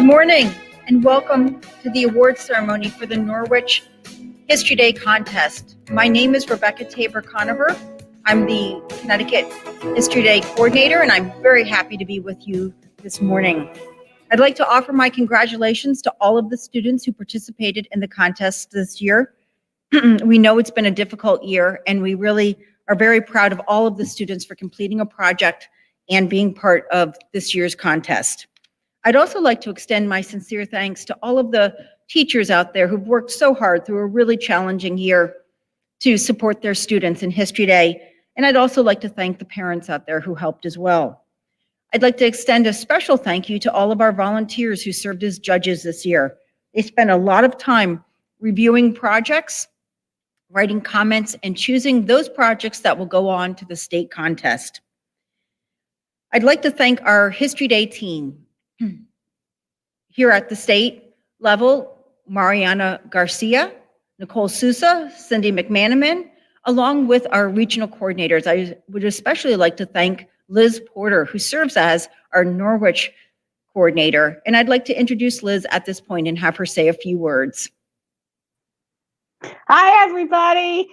morning and welcome to the awards ceremony for the Norwich History Day contest. My name is Rebecca Tabor-Conover. I'm the Connecticut History Day coordinator, and I'm very happy to be with you this morning. I'd like to offer my congratulations to all of the students who participated in the contest this year. We know it's been a difficult year, and we really are very proud of all of the students for completing a project and being part of this year's contest. I'd also like to extend my sincere thanks to all of the teachers out there who've worked so hard through a really challenging year to support their students in History Day. And I'd also like to thank the parents out there who helped as well. I'd like to extend a special thank you to all of our volunteers who served as judges this year. They spent a lot of time reviewing projects, writing comments, and choosing those projects that will go on to the state contest. I'd like to thank our History Day team. Here at the state level, Mariana Garcia, Nicole Sousa, Cindy McManaman, along with our regional coordinators. I would especially like to thank Liz Porter, who serves as our Norwich coordinator. And I'd like to introduce Liz at this point and have her say a few words. Hi, everybody.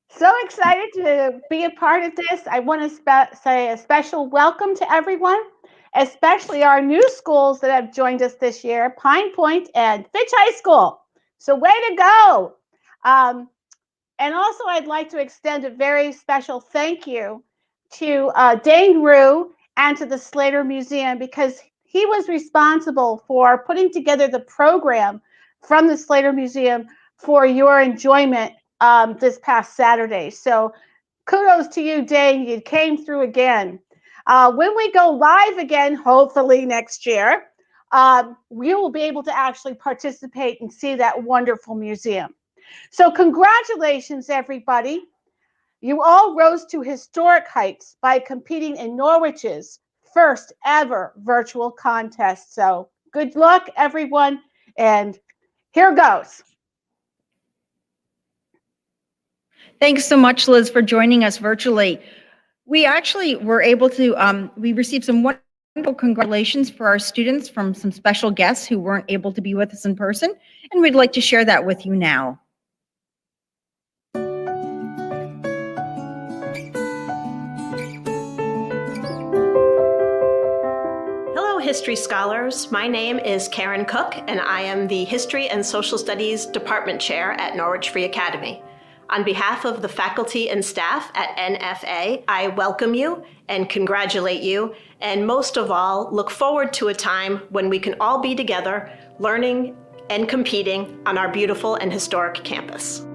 So excited to be a part of this. I want to say a special welcome to everyone, especially our new schools that have joined us this year, Pine Point and Fitch High School. So way to go. And also I'd like to extend a very special thank you to Dane Rue and to the Slater Museum, because he was responsible for putting together the program from the Slater Museum for your enjoyment this past Saturday. So kudos to you, Dane. You came through again. When we go live again, hopefully next year, we will be able to actually participate and see that wonderful museum. So congratulations, everybody. You all rose to historic heights by competing in Norwich's first ever virtual contest. So good luck, everyone, and here goes. Thanks so much, Liz, for joining us virtually. We actually were able to, we received some wonderful congratulations for our students from some special guests who weren't able to be with us in person, and we'd like to share that with you now. Hello, history scholars. My name is Karen Cook, and I am the History and Social Studies Department Chair at Norwich Free Academy. On behalf of the faculty and staff at NFA, I welcome you and congratulate you, and most of all, look forward to a time when we can all be together, learning and competing on our beautiful and historic campus.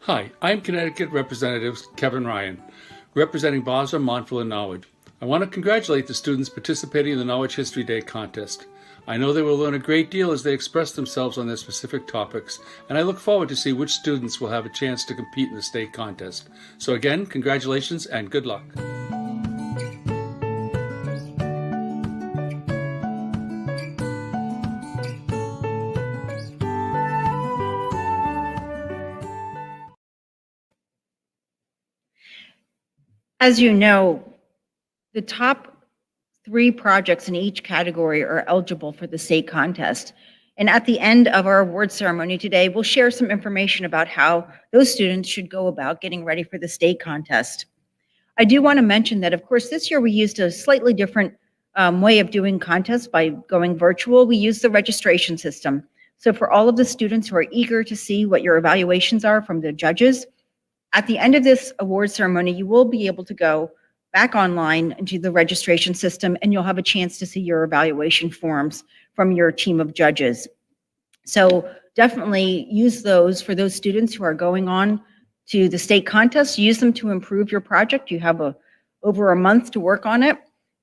Hi, I'm Connecticut Representative Kevin Ryan, representing Basra, Montville, and Norwich. I want to congratulate the students participating in the Norwich History Day contest. I know they will learn a great deal as they express themselves on their specific topics, and I look forward to see which students will have a chance to compete in the state contest. So again, congratulations and good luck. As you know, the top 3 projects in each category are eligible for the state contest. And at the end of our award ceremony today, we'll share some information about how those students should go about getting ready for the state contest. I do want to mention that, of course, this year we used a slightly different way of doing contests by going virtual. We used the registration system. So for all of the students who are eager to see what your evaluations are from the judges, at the end of this award ceremony, you will be able to go back online into the registration system, and you'll have a chance to see your evaluation forms from your team of judges. So definitely use those for those students who are going on to the state contest. Use them to improve your project. You have over a month to work on it.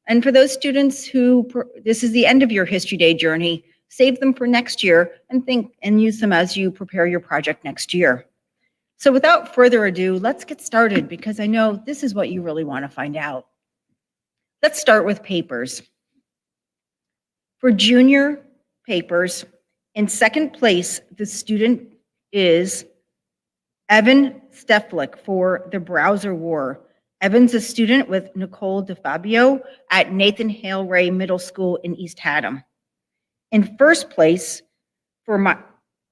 And for those students who, this is the end of your History Day journey, save them for next year and use them as you prepare your project next year. So without further ado, let's get started, because I know this is what you really want to find out. Let's start with papers. For junior papers, in second place, the student is Evan Steflik for The Browser War. Evans, a student with Nicole DeFabio at Nathan Hale Ray Middle School in East Haddam. In first place, for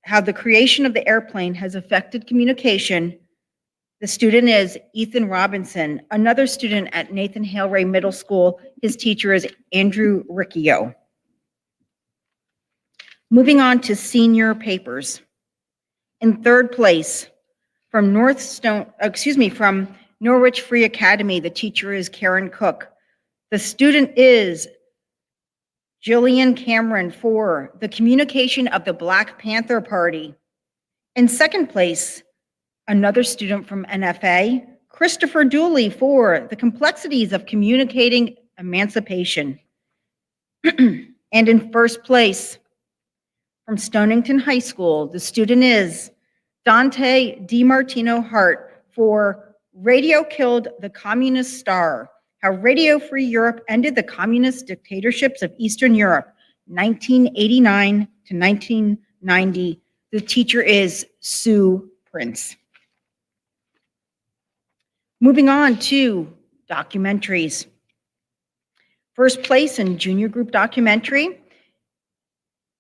how the creation of the airplane has affected communication, the student is Ethan Robinson, another student at Nathan Hale Ray Middle School. His teacher is Andrew Riccio. Moving on to senior papers. In third place, from Norwich Free Academy, the teacher is Karen Cook. The student is Jillian Cameron for the communication of the Black Panther Party. In second place, another student from NFA, Christopher Dooley for the complexities of communicating emancipation. And in first place, from Stonington High School, the student is Dante DiMartino Hart for Radio Killed the Communist Star, How Radio Free Europe Ended the Communist Dictatorships of Eastern Europe, 1989 to 1990. The teacher is Sue Prince. Moving on to documentaries. First place in junior group documentary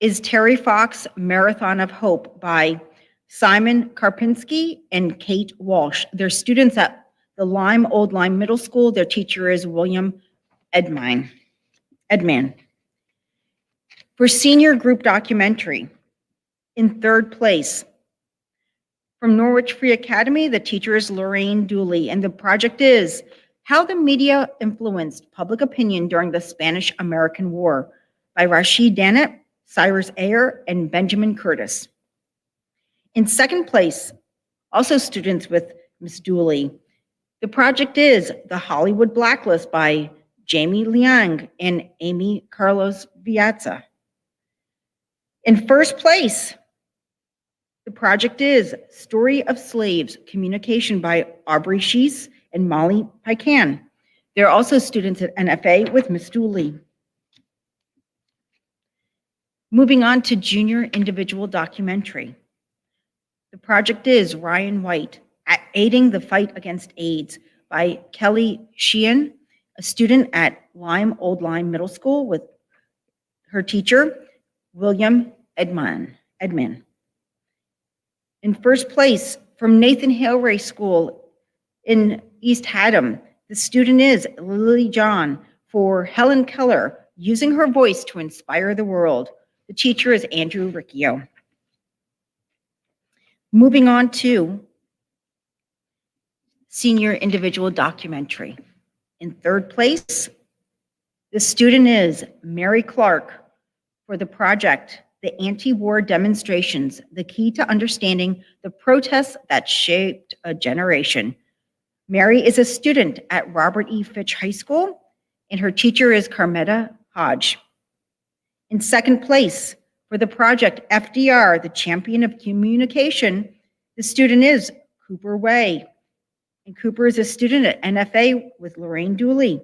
is Terry Fox, Marathon of Hope by Simon Karpinski and Kate Walsh. They're students at the Old Lyme Middle School. Their teacher is William Edman. For senior group documentary, in third place, from Norwich Free Academy, the teacher is Lorraine Dooley, and the project is How the Media Influenced Public Opinion During the Spanish-American War by Rashid Dannett, Cyrus Ayer, and Benjamin Curtis. In second place, also students with Ms. Dooley, the project is The Hollywood Blacklist by Jamie Liang and Amy Carlos Viazza. In first place, the project is Story of Slaves, Communication by Aubrey Sheese and Molly Pican. They're also students at NFA with Ms. Dooley. Moving on to junior individual documentary. The project is Ryan White, Aiding the Fight Against AIDS by Kelly Sheehan, a student at Old Lyme Middle School with her teacher, William Edman. In first place, from Nathan Hale Ray School in East Haddam, the student is Lily John for Helen Keller, Using Her Voice to Inspire the World. The teacher is Andrew Riccio. Moving on to senior individual documentary. In third place, the student is Mary Clark for the project, The Anti-War Demonstrations, the Key to Understanding the Protests That Shaped a Generation. Mary is a student at Robert E. Fitch High School, and her teacher is Carmetta Hodge. In second place, for the project FDR, the Champion of Communication, the student is Cooper Way. And Cooper is a student at NFA with Lorraine Dooley.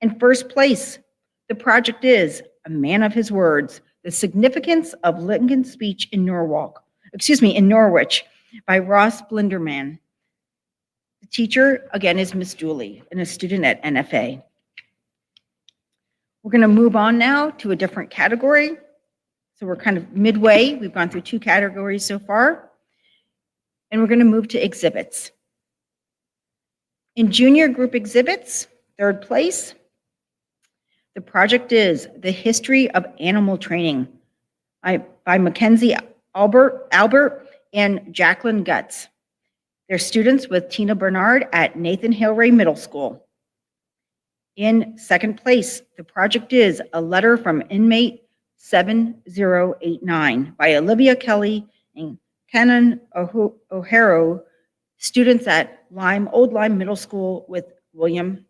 In first place, the project is A Man of His Words, The Significance of Lincoln's Speech in Norwich by Ross Blinderman. The teacher, again, is Miss Dooley and a student at NFA. We're going to move on now to a different category. So we're kind of midway. We've gone through 2 categories so far. And we're going to move to exhibits. In junior group exhibits, third place, the project is The History of Animal Training by Mackenzie Albert and Jacqueline Gutz. They're students with Tina Bernard at Nathan Hale Ray Middle School. In second place, the project is A Letter from Inmate 7089 by Olivia Kelly and Canon O'Hara, students at Old Lyme Middle School with William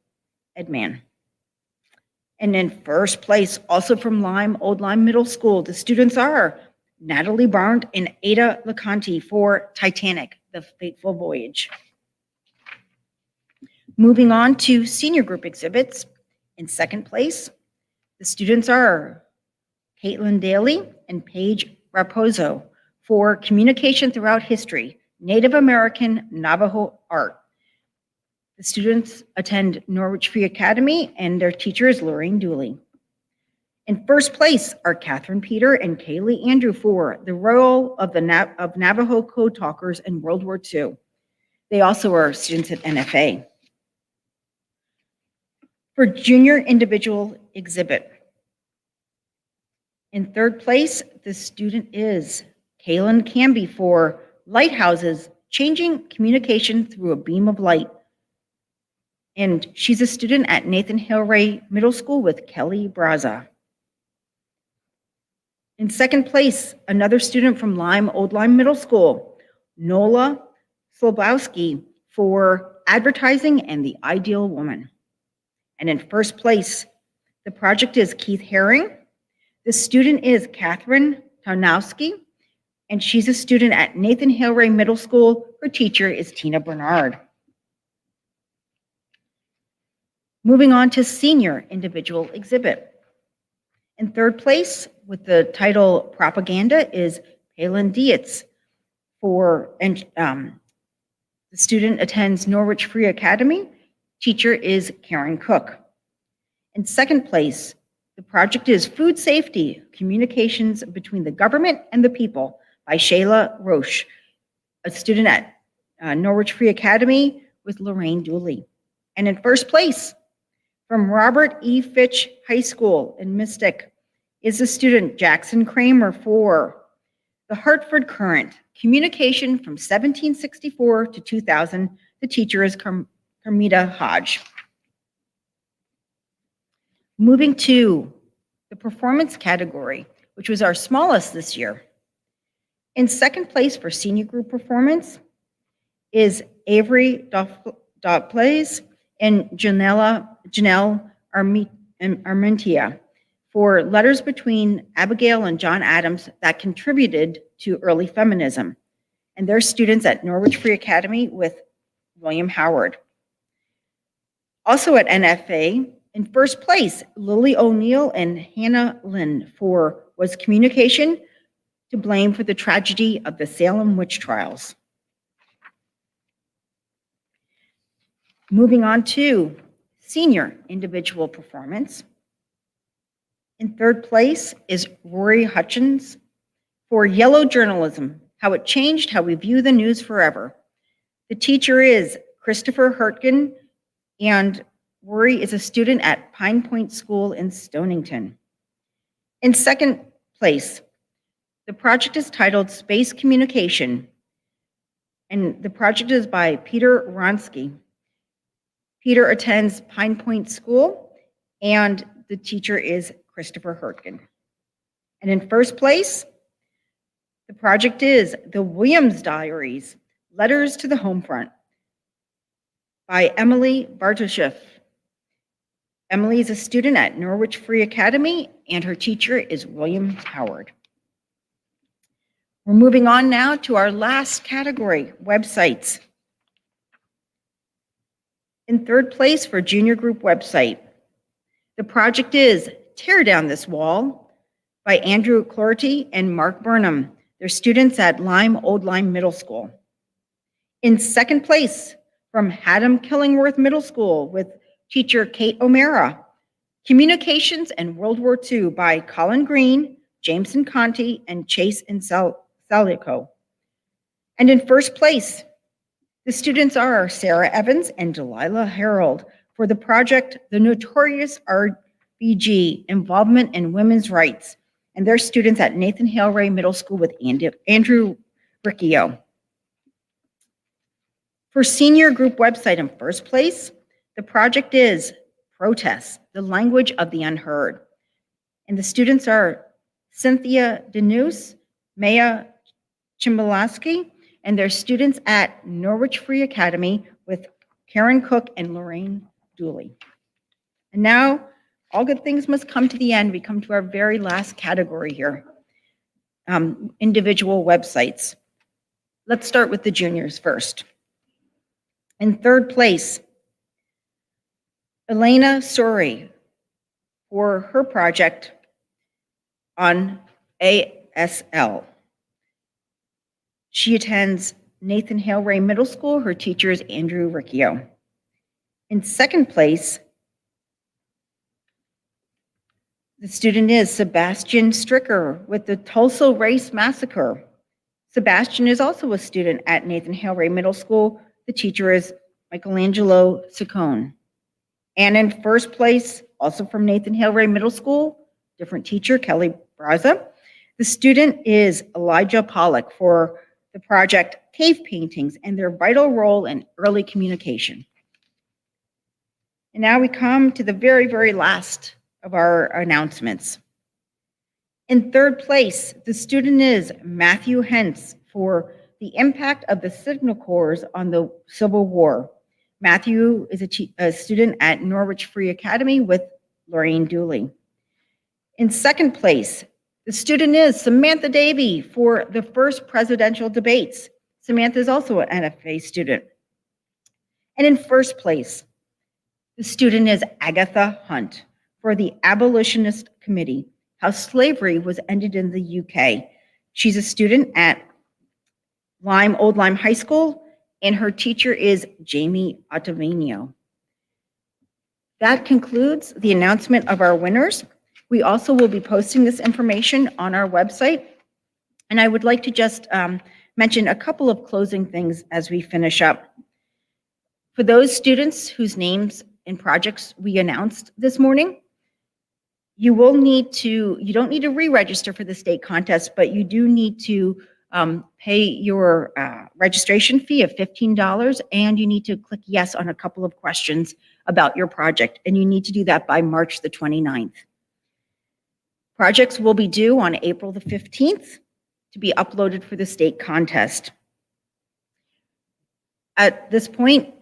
Edman. And in first place, also from Old Lyme Middle School, the students are Natalie Barnes and Ada LeConte for Titanic, The Fateful Voyage. Moving on to senior group exhibits. In second place, the students are Caitlin Daly and Paige Raposo for Communication Throughout History, Native American Navajo Art. The students attend Norwich Free Academy, and their teacher is Lorraine Dooley. In first place are Catherine Peter and Kaylee Andrew for the role of of Navajo Code Talkers in World War II. They also are students at NFA. For junior individual exhibit, in third place, the student is Kaylin Canby for Lighthouses, Changing Communication Through a Beam of Light. And she's a student at Nathan Hillray Middle School with Kelly Braza. In second place, another student from Old Lyme Middle School, Nola Slobowski for Advertising and the Ideal Woman. And in first place, the project is Keith Herring. The student is Catherine Tarnowski, and she's a student at Nathan Hillray Middle School. Her teacher is Tina Bernard. Moving on to senior individual exhibit. In third place, with the title Propaganda, is Palin Dietz the student attends Norwich Free Academy. Teacher is Karen Cook. In second place, the project is Food Safety, Communications Between the Government and the People by Shayla Roche, a student at Norwich Free Academy with Lorraine Dooley. And in first place, from Robert E. Fitch High School in Mystic, is the student Jackson Kramer for the Hartford Current, Communication from 1764 to 2000. The teacher is Carmita Hodge. Moving to the performance category, which was our smallest this year. In second place for senior group performance is Avery Doplays and Janelle Armentia for letters between Abigail and John Adams that contributed to early feminism. And they're students at Norwich Free Academy with William Howard. Also at NFA, in first place, Lily O'Neill and Hannah Lynn was Communication to Blame for the Tragedy of the Salem Witch Trials. Moving on to senior individual performance. In third place is Rory Hutchins for Yellow Journalism, How It Changed How We View the News Forever. The teacher is Christopher Hurtgen, and Rory is a student at Pine Point School in Stonington. In second place, the project is titled Space Communication, and the project is by Peter Ronsky. Peter attends Pine Point School, and the teacher is Christopher Hurtgen. And in first place, the project is The Williams Diaries, Letters to the Homefront by Emily Bartoshev. Emily is a student at Norwich Free Academy, and her teacher is William Howard. We're moving on now to our last category, websites. In third place for junior group website, the project is Tear Down This Wall by Andrew Clorty and Mark Burnham. They're students at Old Lyme Middle School. In second place from Haddam Killingworth Middle School with teacher Kate O'Mara, Communications and World War II by Colin Green, Jameson Conti, and Chase and Salico. And in first place, the students are Sarah Evans and Delilah Harold for the project The Notorious RBG, Involvement in Women's Rights. And they're students at Nathan Hillray Middle School with Andrew Riccio. For senior group website in first place, the project is Protest, the Language of the Unheard. And the students are Cynthia Denuse, Maya Chimbalaski, and they're students at Norwich Free Academy with Karen Cook and Lorraine Dooley. And now, all good things must come to the end. We come to our very last category here, individual websites. Let's start with the juniors first. In third place, Elena Sori for her project on ASL. She attends Nathan Hillray Middle School. Her teacher is Andrew Riccio. In second place, the student is Sebastian Stricker with the Tulsa Race Massacre. Sebastian is also a student at Nathan Hale Ray Middle School. The teacher is Michelangelo Ciccone. And in first place, also from Nathan Hale Ray Middle School, different teacher, Kelly Braza. The student is Elijah Pollock for the project Cave Paintings and their vital role in early communication. And now we come to the very, very last of our announcements. In third place, the student is Matthew Hentz for the impact of the Signal Corps on the Civil War. Matthew is a student at Norwich Free Academy with Lorraine Dooley. In second place, the student is Samantha Davey for the first presidential debates. Samantha is also an NFA student. And in first place, the student is Agatha Hunt for the Abolitionist Committee, How Slavery Was Ended in the UK. She's a student at Old Lyme High School, and her teacher is Jamie Ottavino. That concludes the announcement of our winners. We also will be posting this information on our website. And I would like to just mention a couple of closing things as we finish up. For those students whose names and projects we announced this morning, you don't need to re-register for the state contest, but you do need to pay your registration fee of $15, and you need to click yes on a couple of questions about your project, and you need to do that by March the 29th. Projects will be due on April the 15th to be uploaded for the state contest. At this point,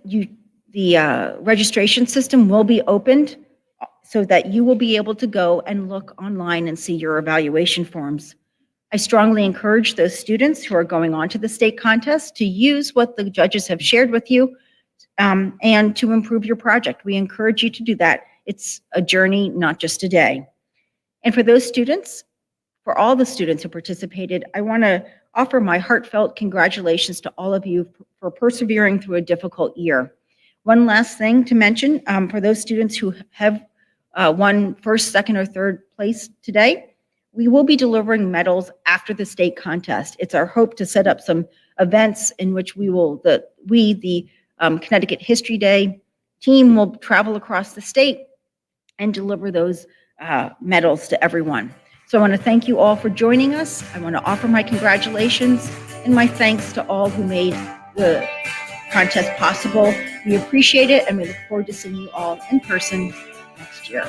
the registration system will be opened so that you will be able to go and look online and see your evaluation forms. I strongly encourage those students who are going on to the state contest to use what the judges have shared with you and to improve your project. We encourage you to do that. It's a journey, not just a day. And for those students, for all the students who participated, I want to offer my heartfelt congratulations to all of you for persevering through a difficult year. One last thing to mention, for those students who have won first, second, or third place today, we will be delivering medals after the state contest. It's our hope to set up some events in which the Connecticut History Day team will travel across the state and deliver those medals to everyone. So I want to thank you all for joining us. I want to offer my congratulations and my thanks to all who made the contest possible. We appreciate it, and we look forward to seeing you all in person next year.